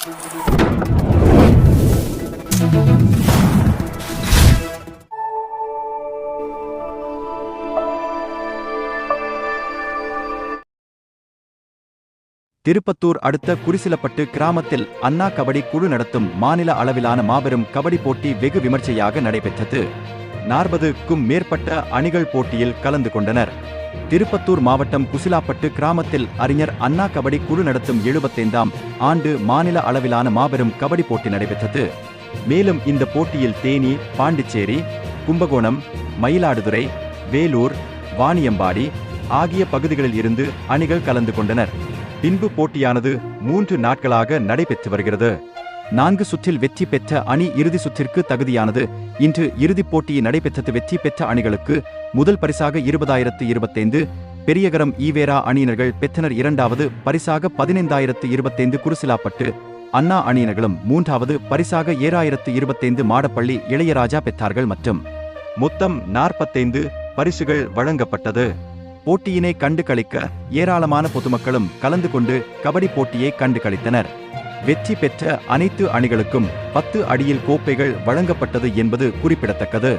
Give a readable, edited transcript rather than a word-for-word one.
திருப்பத்தூர் அடுத்த குறிசிலப்பட்டு கிராமத்தில் அண்ணா கபடி குழு நடத்தும் மாநில அளவிலான மாபெரும் கபடி போட்டி வெகு விமர்சையாக நடைபெற்றது. 40க்கும் மேற்பட்ட அணிகள் போட்டியில் கலந்து கொண்டனர். திருப்பத்தூர் மாவட்டம் குசிலாப்பட்டு கிராமத்தில் அறிஞர் அண்ணா கபடி குழு நடத்தும் 75ஆம் ஆண்டு மாநில அளவிலான மாபெரும் கபடி போட்டி நடைபெற்றது. மேலும் இந்த போட்டியில் தேனி, பாண்டிச்சேரி, கும்பகோணம், மயிலாடுதுறை, வேலூர், வாணியம்பாடி ஆகிய பகுதிகளில் இருந்து அணிகள் கலந்து கொண்டனர். பின்பு போட்டியானது 3 நாட்களாக நடைபெற்று வருகிறது. 4 சுற்றில் வெற்றி பெற்ற அணி இறுதி சுற்றிற்கு தகுதியானது. இன்று இறுதிப் போட்டி நடைபெற்றது. வெற்றி பெற்ற அணிகளுக்கு முதல் பரிசாக 20,025 பெரியகரம் ஈவேரா அணியினர்கள் பெற்றனர். இரண்டாவது பரிசாக 15,025 குருசிலாப்பட்டு அண்ணா அணியினர்களும், மூன்றாவது பரிசாக 7,025 மாடப்பள்ளி இளையராஜா பெற்றார்கள். மற்றும் மொத்தம் 45 பரிசுகள் வழங்கப்பட்டது. போட்டியினை கண்டு களிக்க ஏராளமான பொதுமக்களும் கலந்து கொண்டு கபடி போட்டியை கண்டு களித்தனர். வெற்றி பெற்ற அனைத்து அணிகளுக்கும் 10 அடியில் கோப்பைகள் வழங்கப்பட்டது என்பது குறிப்பிடத்தக்கது.